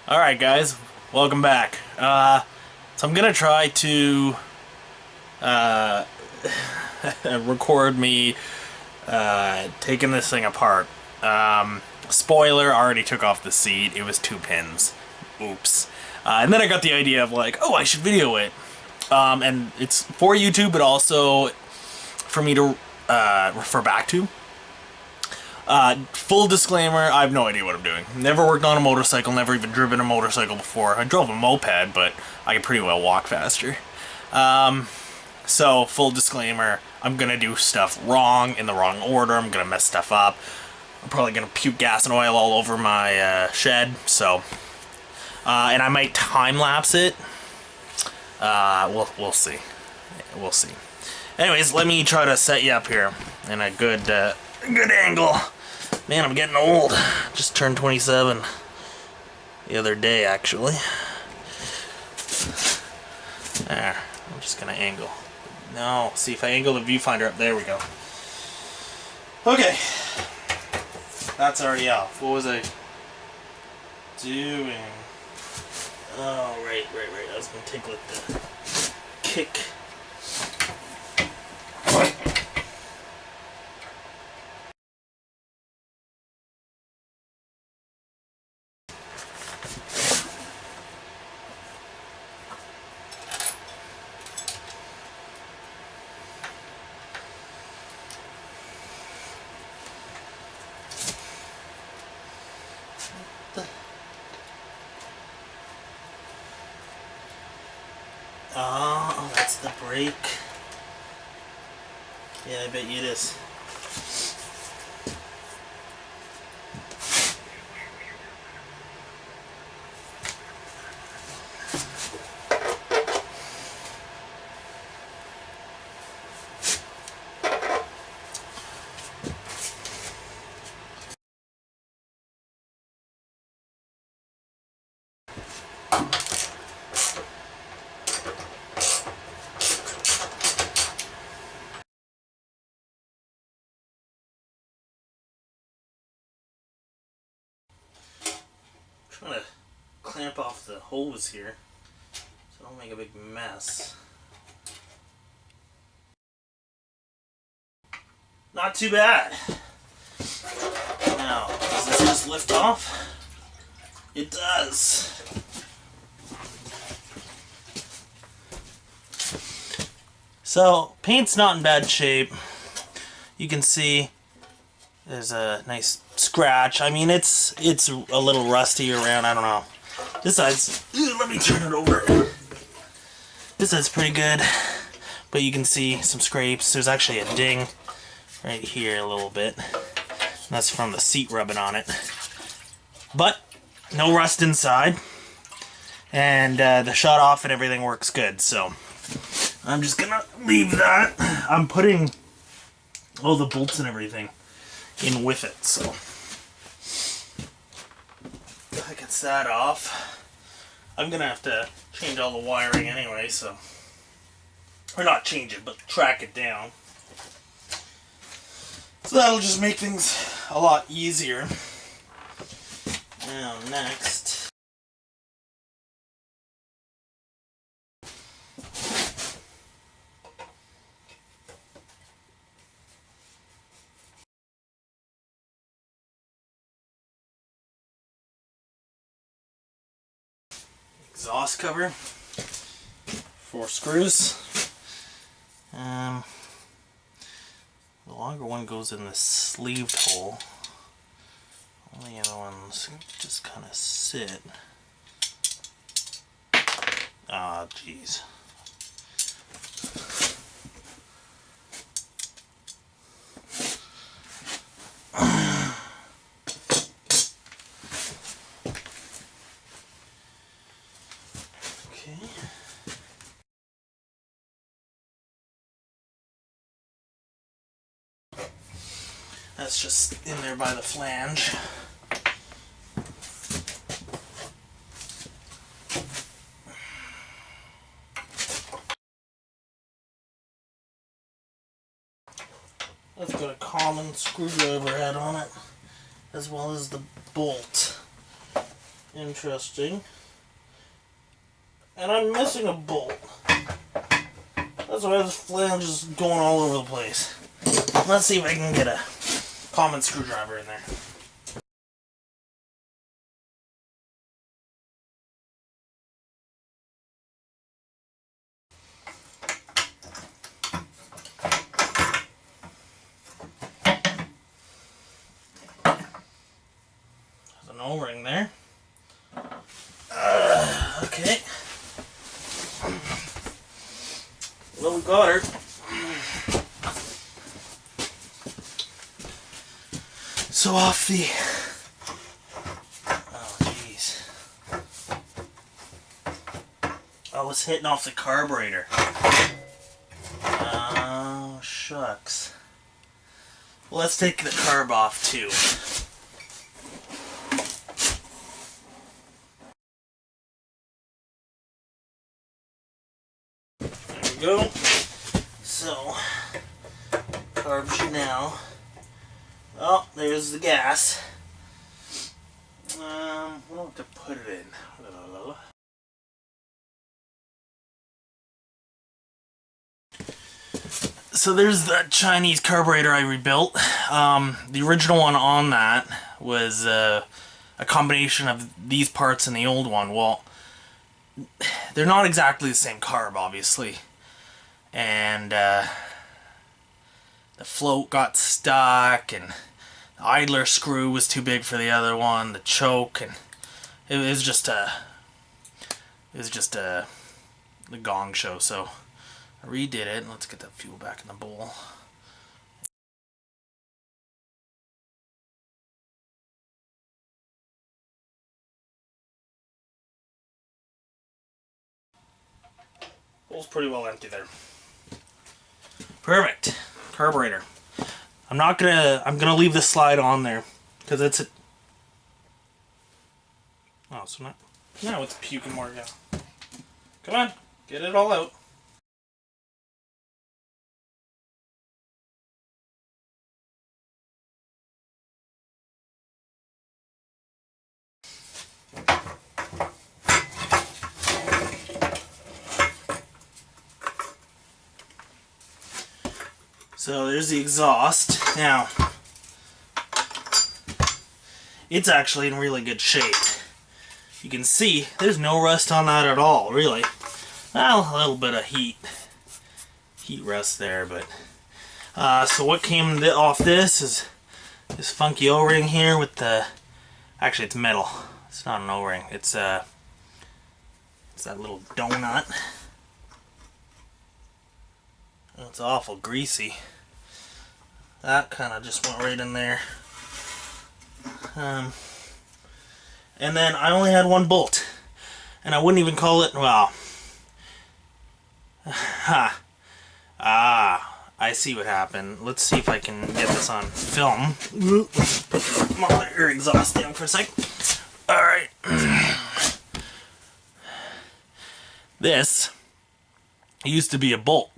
Alright guys, welcome back. So I'm gonna try to record me taking this thing apart. Spoiler, I already took off the seat. It was 2 pins. Oops. And then I got the idea of like, oh, I should video it. And it's for YouTube, but also for me to refer back to. Full disclaimer, I have no idea what I'm doing. Never worked on a motorcycle, never even driven a motorcycle before. I drove a moped, but I can pretty well walk faster. So, full disclaimer, I'm gonna do stuff wrong, in the wrong order, I'm gonna mess stuff up. I'm probably gonna puke gas and oil all over my shed, so... and I might time-lapse it. We'll see. We'll see. Anyways, let me try to set you up here in a good angle. Man, I'm getting old. Just turned 27 the other day, actually. There. I'm just gonna angle. No, see if I angle the viewfinder up. There we go. Okay. That's already off. What was I doing? Oh, right. I was gonna take like the kick. Oh, that's the brake. Yeah, I bet you it is. Trying to clamp off the hose here so I don't make a big mess. Not too bad. Now, does this just lift off? It does. So, paint's not in bad shape. You can see there's a nice scratch. I mean, it's a little rusty around. I don't know. This side's... let me turn it over. This side's pretty good, but you can see some scrapes. There's actually a ding right here a little bit. That's from the seat rubbing on it. But no rust inside, and the shut off and everything works good. So I'm just gonna leave that. I'm putting all the bolts and everything in with it, so that gets that off. I'm gonna have to change all the wiring anyway, so, or not change it, but track it down. So that'll just make things a lot easier. Now next, exhaust cover, 4 screws. The longer one goes in the sleeved hole. All the other ones just kind of sit. Ah, jeez. Okay. That's just in there by the flange. That's got a common screwdriver head on it, as well as the bolt. Interesting. And I'm missing a bolt. That's why this flange is going all over the place. Let's see if I can get a common screwdriver in there. There's an O-ring there. Okay. Well, we got her. So off the... Oh, jeez. I was hitting off the carburetor. Oh, shucks. Well, let's take the carb off, too. There we go. So, carb should now... Oh, there's the gas. I don't know what to put it in. So there's the Chinese carburetor I rebuilt. The original one on that was a combination of these parts and the old one. Well, they're not exactly the same carb, obviously. And the float got stuck, and the idler screw was too big for the other one, the choke, and it was just a gong show. So I redid it, and let's get that fuel back in the bowl. Bowl's pretty well empty there. Perfect. Carburetor. I'm gonna leave this slide on there because it's a... Oh, so now it's puking more now. Come on, get it all out. So there's the exhaust. Now, it's actually in really good shape. You can see there's no rust on that at all, really. Well, a little bit of heat rust there, but so what came off this is this funky O-ring here with the... Actually, it's metal. It's not an O-ring. It's that little donut. It's awful greasy. That kind of just went right in there. And then I only had one bolt. And I wouldn't even call it, well... I see what happened. Let's see if I can get this on film. Put the mother exhaust down for a sec. Alright. This used to be a bolt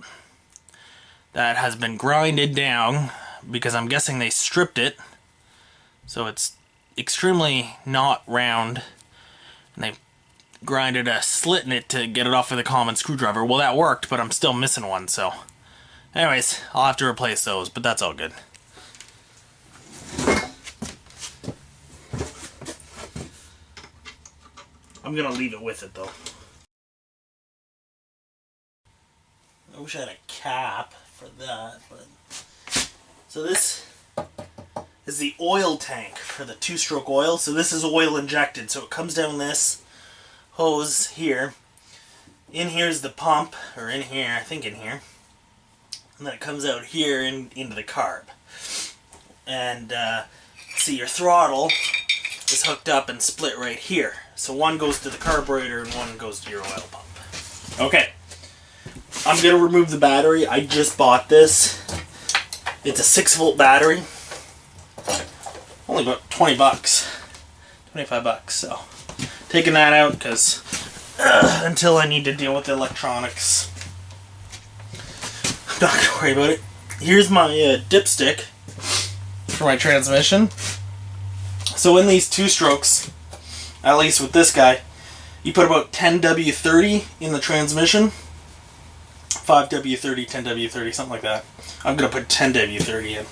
that has been grinded down because I'm guessing they stripped it, so it's extremely not round, and they grinded a slit in it to get it off with a common screwdriver. Well, that worked, but I'm still missing one, so anyways, I'll have to replace those, but that's all good. I'm gonna leave it with it though. I wish I had a cap for that, but... So this is the oil tank for the two-stroke oil. So this is oil injected. So it comes down this hose here. In here is the pump, or in here, I think in here. And then it comes out here into the carb. And see, your throttle is hooked up and split right here. So one goes to the carburetor and one goes to your oil pump. Okay. I'm going to remove the battery. I just bought this. It's a 6-volt battery. Only about 20 bucks. 25 bucks. So, taking that out because until I need to deal with the electronics, I'm not going to worry about it. Here's my dipstick for my transmission. So in these two strokes, at least with this guy, you put about 10W30 in the transmission. 5W30, 10W30, something like that. I'm going to put 10W30 in.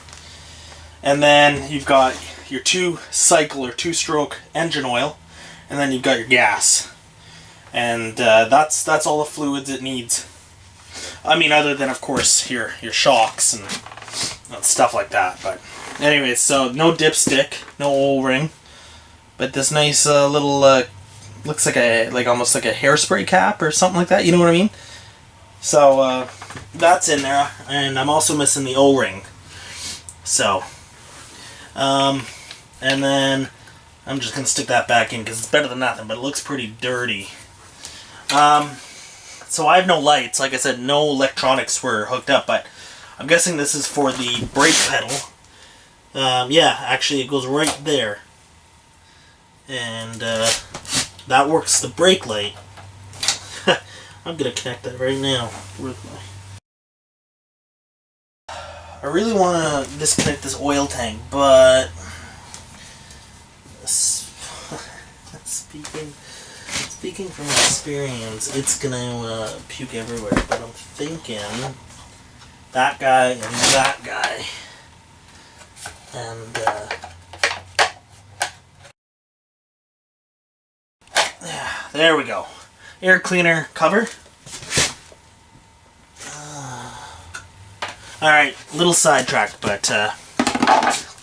And then you've got your 2-cycle or 2-stroke engine oil, and then you've got your gas. And that's all the fluids it needs. I mean, other than, of course, your shocks and stuff like that. But anyways, so no dipstick, no O-ring, but this nice little looks like almost like a hairspray cap or something like that. You know what I mean? So that's in there, and I'm also missing the O-ring. So, and then I'm just gonna stick that back in because it's better than nothing, but it looks pretty dirty. So I have no lights. Like I said, no electronics were hooked up, but I'm guessing this is for the brake pedal. Yeah, actually it goes right there. And that works the brake light. I'm going to connect that right now. I really want to disconnect this oil tank, but speaking from experience, it's going to puke everywhere. But I'm thinking that guy and that guy. And yeah, there we go. Air cleaner cover. Alright, little sidetracked, but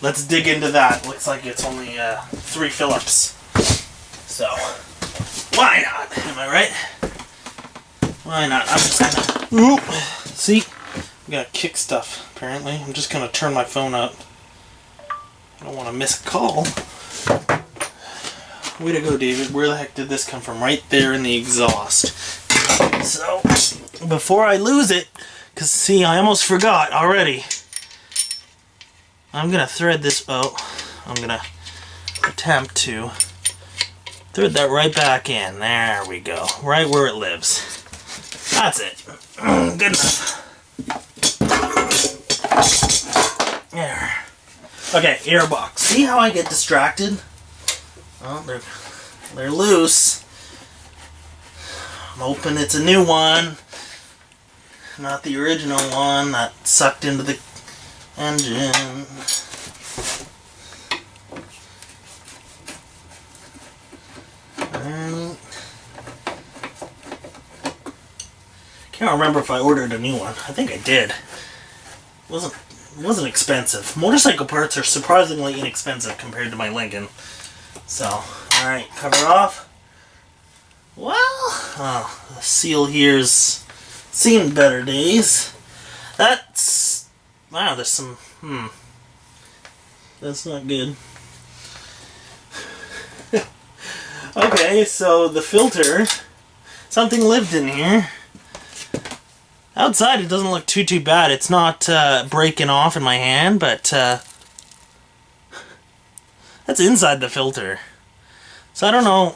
let's dig into that. Looks like it's only 3 Phillips. So, why not? Am I right? Why not? I'm just gonna... Oop, see? I'm gonna kick stuff, apparently. I'm just gonna turn my phone up. I don't want to miss a call. Way to go, David. Where the heck did this come from? Right there in the exhaust. So, before I lose it, because see, I almost forgot already. I'm going to thread this out. I'm going to attempt to thread that right back in. There we go. Right where it lives. That's it. Good enough. There. Okay, airbox. See how I get distracted? Oh, they're loose. I'm hoping it's a new one. Not the original one that sucked into the engine. Can't remember if I ordered a new one. I think I did. It wasn't expensive. Motorcycle parts are surprisingly inexpensive compared to my Lincoln. So, alright, cover off. Well, the seal here's seen better days. That's... Wow, there's some... That's not good. Okay, so the filter... Something lived in here. Outside it doesn't look too bad. It's not breaking off in my hand, but... That's inside the filter. So I don't know...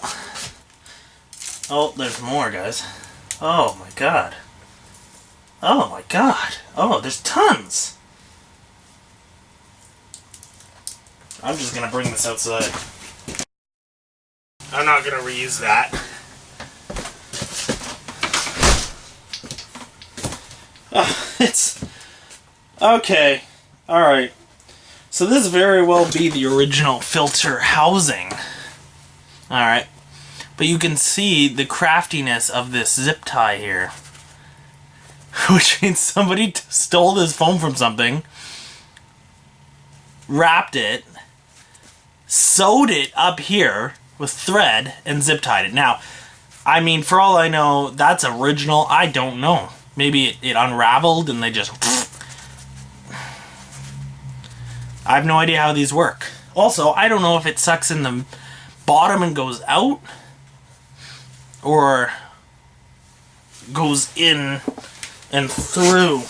Oh, there's more, guys. Oh my god. Oh my god. Oh, there's tons. I'm just gonna bring this outside. I'm not gonna reuse that. It's... Okay. Alright. So this very well be the original filter housing. Alright. But you can see the craftiness of this zip tie here. Which means somebody stole this foam from something, wrapped it, sewed it up here with thread, and zip tied it. Now, I mean, for all I know, that's original. I don't know. Maybe it unraveled and they just... I have no idea how these work. Also, I don't know if it sucks in the bottom and goes out, or goes in and through.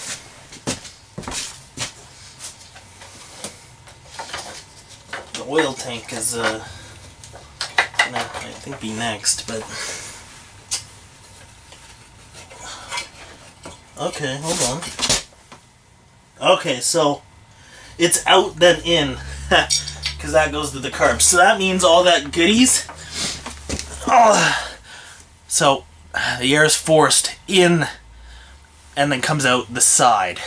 The oil tank is gonna, I think, be next, but okay, hold on. Okay, so it's out then in, because that goes to the carb. So that means all that goodies So the air is forced in and then comes out the side.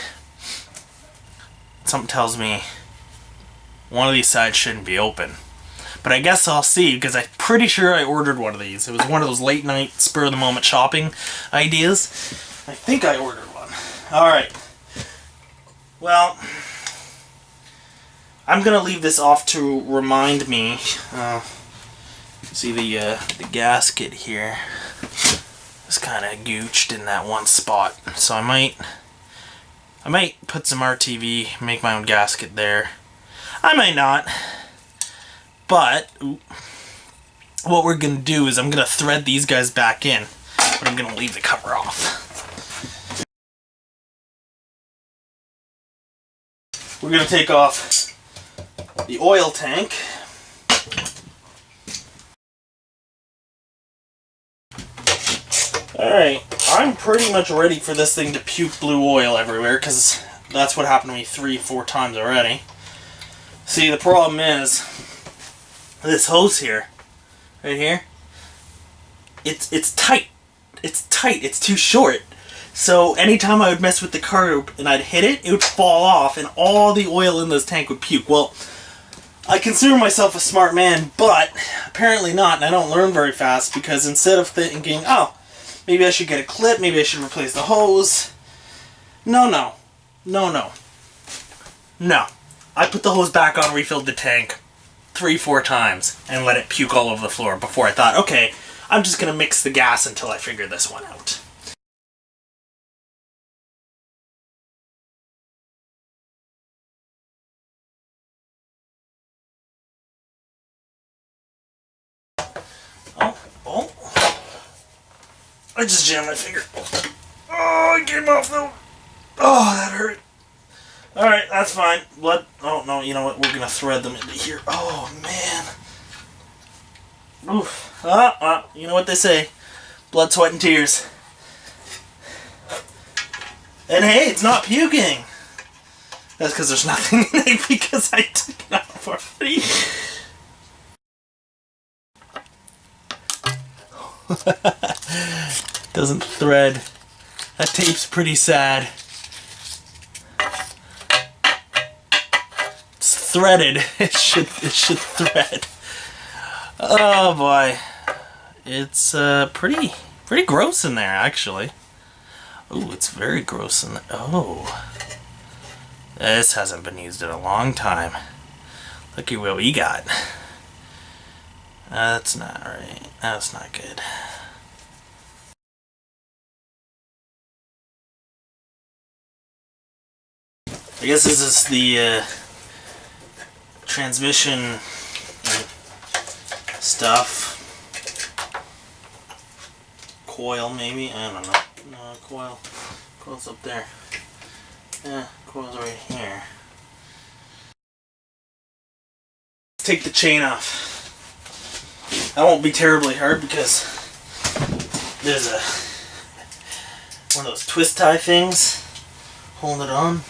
Something tells me one of these sides shouldn't be open. But I guess I'll see, because I'm pretty sure I ordered one of these. It was one of those late night, spur of the moment shopping ideas. I think I ordered one. Alright. Well, I'm going to leave this off to remind me. See the gasket here. It's kind of gooched in that one spot. So I might put some RTV, make my own gasket there. I might not. But what we're going to do is I'm going to thread these guys back in, but I'm going to leave the cover off. We're going to take off the oil tank. Alright, I'm pretty much ready for this thing to puke blue oil everywhere, because that's what happened to me 3-4 times already. See, the problem is, this hose here, right here, it's tight. It's tight. It's too short. So anytime I would mess with the carb and I'd hit it, it would fall off and all the oil in this tank would puke. Well, I consider myself a smart man, but apparently not, and I don't learn very fast, because instead of thinking, oh, maybe I should get a clip, maybe I should replace the hose. No. I put the hose back on, refilled the tank 3-4 times, and let it puke all over the floor before I thought, okay, I'm just going to mix the gas until I figure this one out. Oh. I just jammed my finger. Oh, it came off though. Oh, that hurt. Alright, that's fine. Blood. Oh, no, you know what? We're going to thread them into here. Oh, man. Oof. You know what they say. Blood, sweat, and tears. And hey, it's not puking. That's because there's nothing in it, because I took it out already. Doesn't thread. That tape's pretty sad. It's threaded. It should thread. Oh boy, it's pretty gross in there actually. Oh, it's very gross in there. Oh, this hasn't been used in a long time. Look at what we got. That's not right. That's not good. I guess this is the transmission stuff. Coil maybe? I don't know. No, coil. Coil's up there. Yeah, coil's right here. Take the chain off. That won't be terribly hard because there's one of those twist tie things holding it on.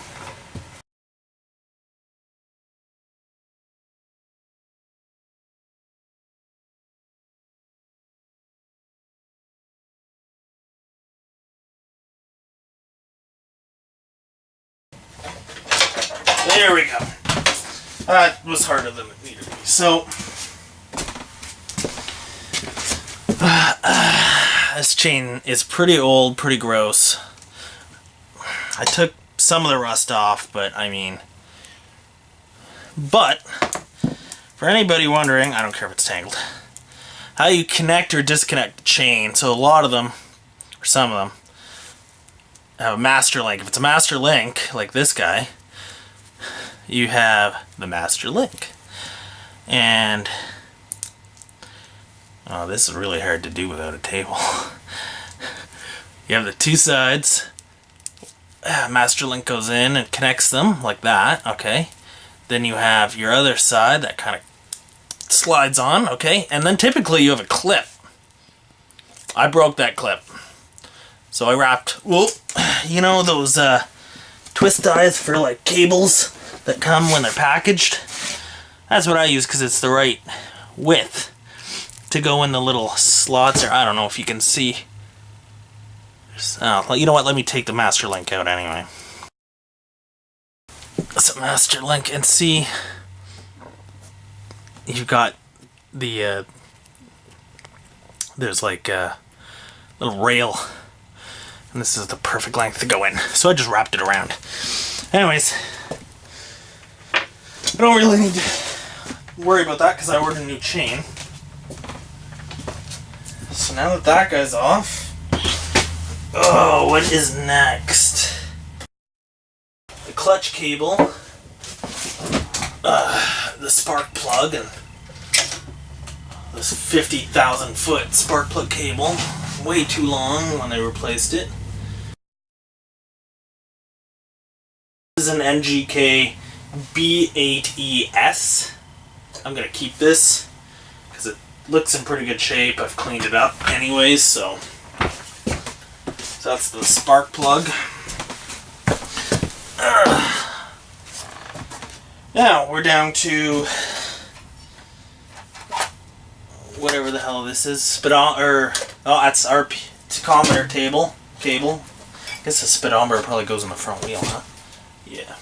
There we go. That was harder than it needed to be. So, this chain is pretty old, pretty gross. I took some of the rust off, but I mean... But, for anybody wondering, I don't care if it's tangled, how you connect or disconnect the chain. So a lot of them, or some of them, have a master link. If it's a master link, like this guy, you have the master link. And oh, this is really hard to do without a table. You have the two sides. Master link goes in and connects them like that, okay? Then you have your other side that kind of slides on, okay? And then typically you have a clip. I broke that clip. So I wrapped, well, you know those twist ties for like cables that come when they're packaged? That's what I use because it's the right width. to go in the little slots there. I don't know if you can see. Oh, you know what? Let me take the master link out anyway. That's a master link, and see, you've got the there's like a little rail, and this is the perfect length to go in. So I just wrapped it around. Anyways, I don't really need to worry about that because I ordered a new chain. So now that that guy's off, oh, what is next? The clutch cable, the spark plug, and this 50,000 foot spark plug cable. Way too long when they replaced it. This is an NGK B8ES. I'm going to keep this because it looks in pretty good shape. I've cleaned it up anyways, so that's the spark plug. Now we're down to whatever the hell this is. That's our tachometer cable. I guess the speedometer probably goes in the front wheel, huh? Yeah.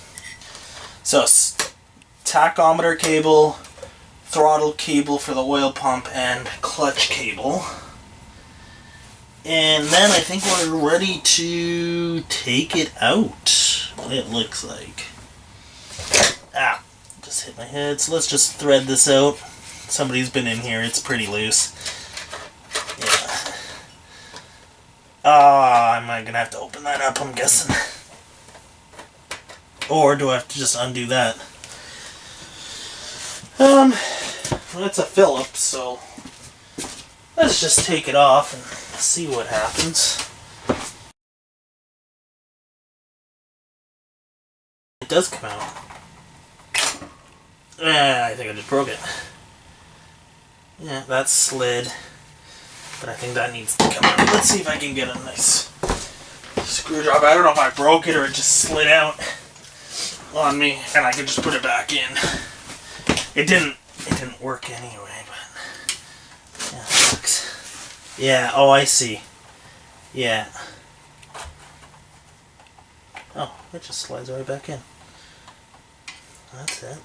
So tachometer cable, throttle cable for the oil pump, and clutch cable. And then I think we're ready to take it out. It looks like. Just hit my head. So let's just thread this out. Somebody's been in here. It's pretty loose. Yeah. Am I gonna have to open that up, I'm guessing? Or do I have to just undo that? Well, it's a Phillips, so let's just take it off and see what happens. It does come out. I think I just broke it. Yeah, that slid. But I think that needs to come out. Let's see if I can get a nice screwdriver. I don't know if I broke it or it just slid out on me and I can just put it back in. It didn't work anyway, but yeah, it sucks. Yeah, oh, I see. Yeah. Oh, it just slides right back in. That's it.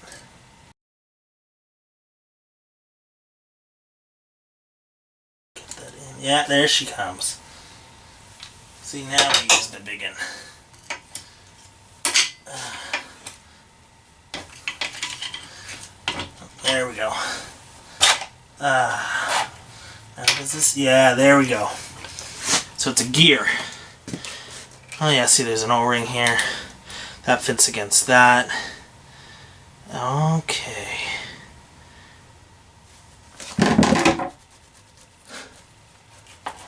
Get that in. Yeah, there she comes. See, now we use the big one. There we go. What is this? Yeah, there we go. So it's a gear. Oh yeah, see there's an O-ring here. That fits against that. Okay.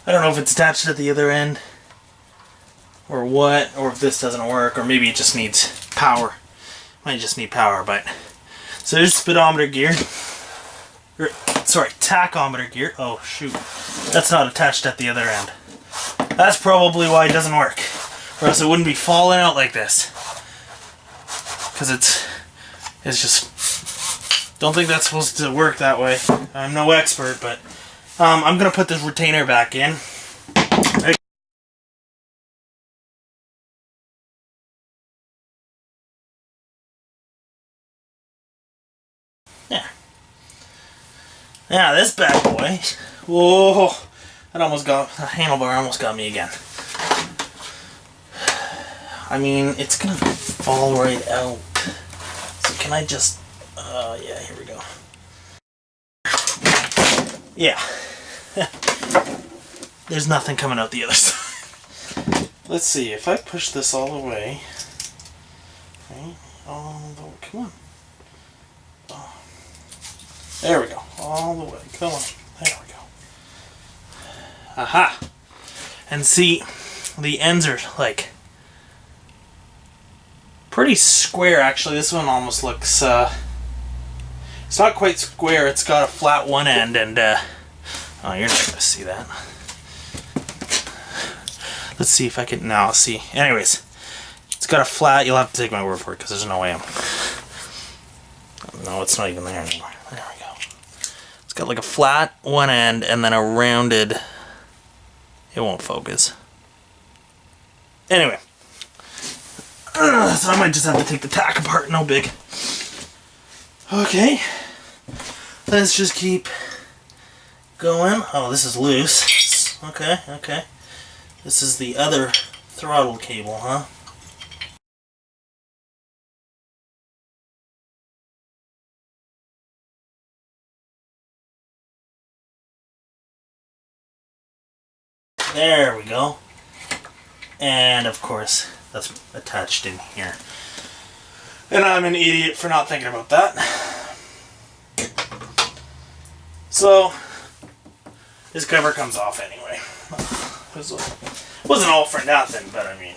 I don't know if it's attached at the other end or what, or if this doesn't work, or maybe it just needs power. Might just need power, but so there's speedometer gear. Sorry, tachometer gear. Oh shoot, that's not attached at the other end. That's probably why it doesn't work, or else it wouldn't be falling out like this. Because it's just, don't think that's supposed to work that way. I'm no expert, but I'm gonna put this retainer back in. Yeah, this bad boy. Whoa, that almost got, the handlebar almost got me again. I mean, it's gonna fall right out. So can I just, yeah, here we go. Yeah. There's nothing coming out the other side. Let's see, if I push this all the way. Right, all the way, come on. Oh. There we go, all the way, come on, there we go. Aha! And see, the ends are like pretty square actually. This one almost looks, it's not quite square, it's got a flat one end and, oh, you're not gonna see that. Let's see if I can, now see. Anyways, it's got a flat, you'll have to take my word for it because there's no way I'm, no, it's not even there anymore. There we go. got like a flat one end and then a rounded. It won't focus. Anyway. So I might just have to take the tack apart. No big. Okay. Let's just keep going. Oh, this is loose. Okay, okay. This is the other throttle cable, huh? There we go. And of course, that's attached in here. And I'm an idiot for not thinking about that. So, this cover comes off anyway. It wasn't all for nothing, but I mean.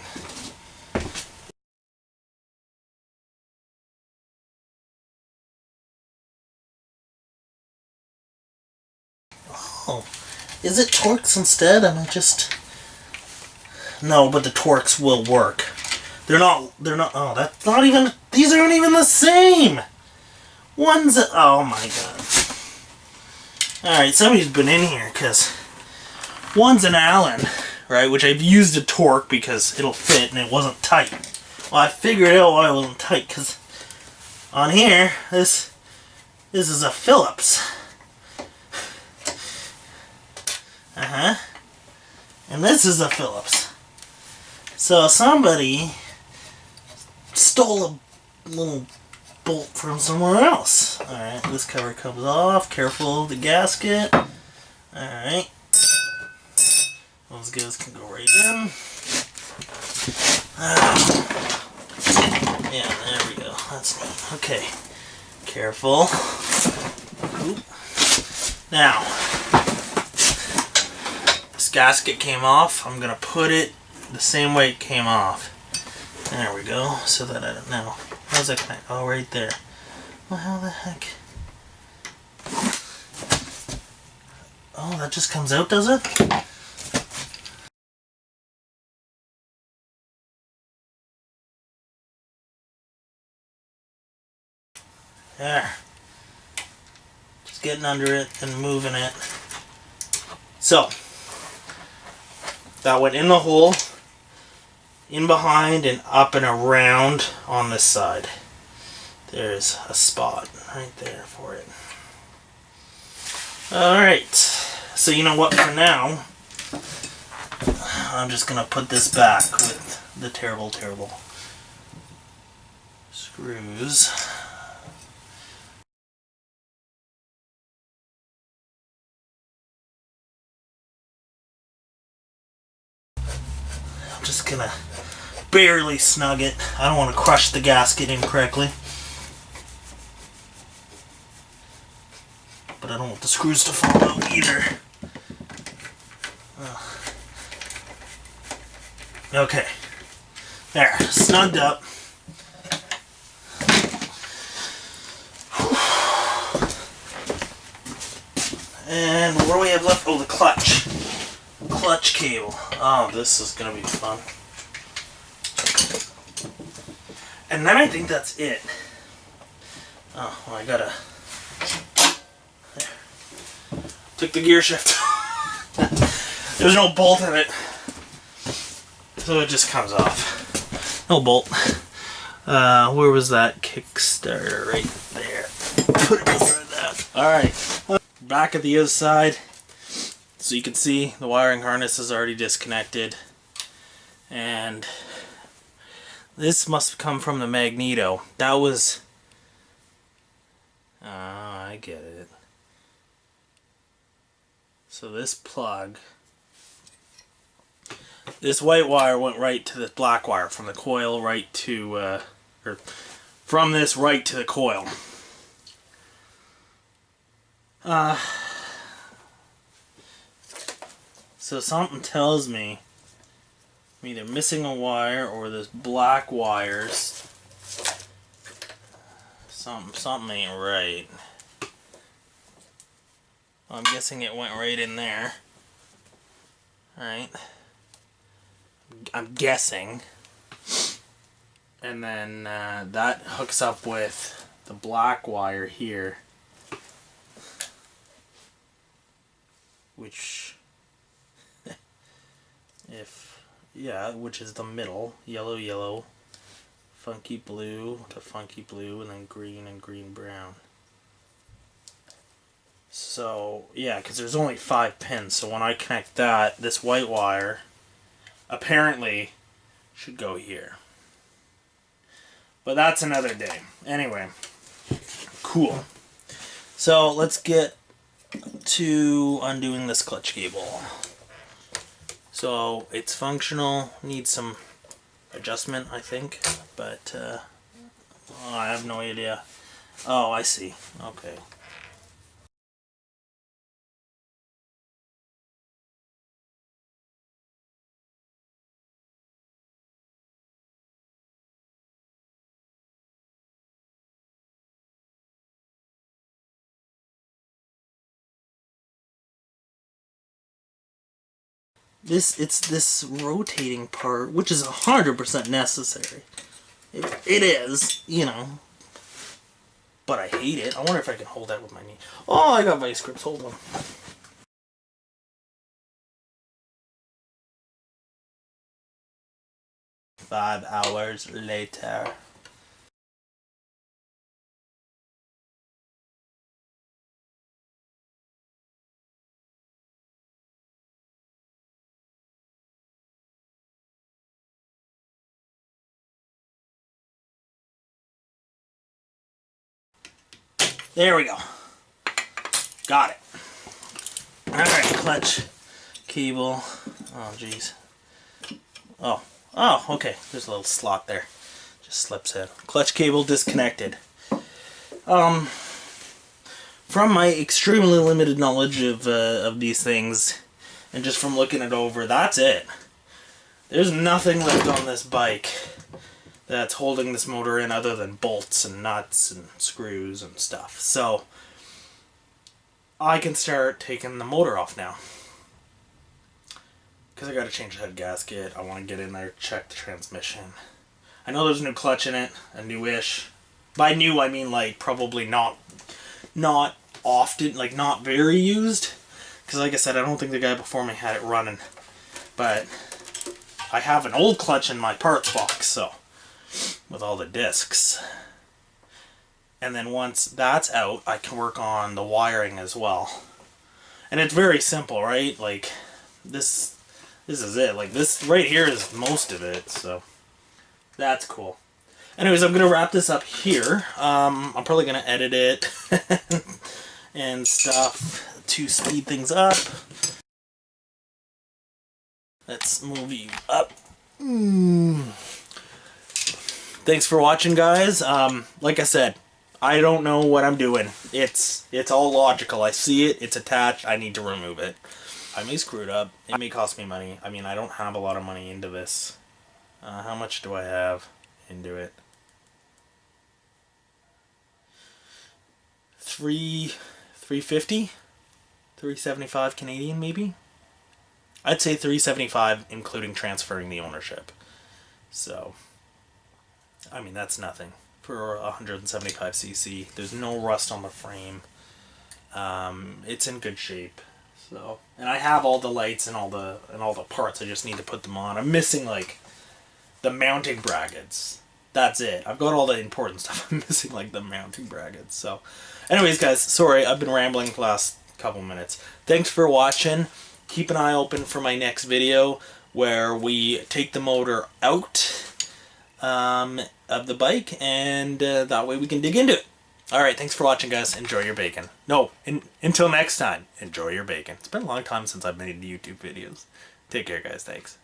Oh, is it Torx instead? Am I just... No, but the Torx will work. They're not, oh, that's not even, these aren't even the same! One's, oh my god. Alright, somebody's been in here, because one's an Allen, right, which I've used a Torx because it'll fit and it wasn't tight. Well, I figured out why it wasn't tight, because on here, this is a Phillips. And this is a Phillips. So somebody stole a little bolt from somewhere else. Alright, this cover comes off. Careful of the gasket. Alright. Those guys can go right in. Yeah, there we go. That's neat. Okay. Careful. Oop. Now, this gasket came off. I'm going to put it the same way it came off. There we go. So that I don't know. How's that connect? Oh, right there. Well, how the heck? Oh, that just comes out, does it? There. Just getting under it and moving it. So, that went in the hole, in behind and up and around on this side. There's a spot right there for it. Alright, so you know what, for now, I'm just going to put this back with the terrible screws. I'm just going to barely snug it. I don't want to crush the gasket incorrectly. But I don't want the screws to fall out either. Okay. There, snugged up. And what do we have left? Oh, the clutch. Clutch cable. Oh, this is going to be fun. And then I think that's it. Oh, well, I gotta... There. Took the gear shift. There's no bolt in it. So it just comes off. No bolt. Where was that Kickstarter? Right there. Put it over that. Alright. Back at the other side. So you can see the wiring harness is already disconnected. And this must come from the magneto. That was... Ah, I get it. So this plug... This white wire went right to the black wire, from the coil right to... or from this right to the coil. So something tells me I'm either missing a wire or this black wires. Something ain't right. Well, I'm guessing it went right in there. Alright. I'm guessing. And then that hooks up with the black wire here. which, which is the middle, yellow, yellow, funky blue to funky blue, and then green and green brown. So, yeah, because there's only 5 pins, so when I connect that, this white wire apparently should go here. But that's another day. Anyway, cool. So let's get to undoing this clutch cable. So it's functional, needs some adjustment, I think, but I have no idea. Oh, I see. Okay. It's this rotating part, which is 100% necessary. It is, you know. But I hate it. I wonder if I can hold that with my knee. Oh, I got vice grips. Hold on. Five hours later. There we go. Got it. Alright, clutch cable. Oh, jeez. Oh, okay. There's a little slot there. Just slips in. Clutch cable disconnected. From my extremely limited knowledge of these things, and just from looking it over, that's it. There's nothing left on this bike that's holding this motor in other than bolts and nuts and screws and stuff. So I can start taking the motor off now. Because I got to change the head gasket. I want to get in there, check the transmission. I know there's a new clutch in it, a newish. By new, I mean like probably not often, like not very used. Because like I said, I don't think the guy before me had it running. But I have an old clutch in my parts box, so with all the discs. And then once that's out, I can work on the wiring as well. And it's very simple, right? Like this is it. Like this right here is most of it, so that's cool. Anyways, I'm gonna wrap this up here. I'm probably gonna edit it and stuff to speed things up. Let's move you up. Thanks for watching, guys. Like I said, I don't know what I'm doing. It's all logical. I see it, it's attached, I need to remove it. I may screw it up. It may cost me money. I mean, I don't have a lot of money into this. How much do I have into it? $350? $375 Canadian, maybe? I'd say $375, including transferring the ownership. So, I mean, that's nothing for 175cc. There's no rust on the frame. It's in good shape. So, and I have all the lights and all the parts. I just need to put them on. I'm missing like the mounting brackets. That's it. I've got all the important stuff. I'm missing like the mounting brackets. So, anyways, guys, sorry I've been rambling the last couple minutes. Thanks for watching. Keep an eye open for my next video where we take the motor out of the bike, and that way we can dig into it. Alright, thanks for watching, guys. Enjoy your bacon. No, until next time, enjoy your bacon. It's been a long time since I've made YouTube videos. Take care, guys. Thanks.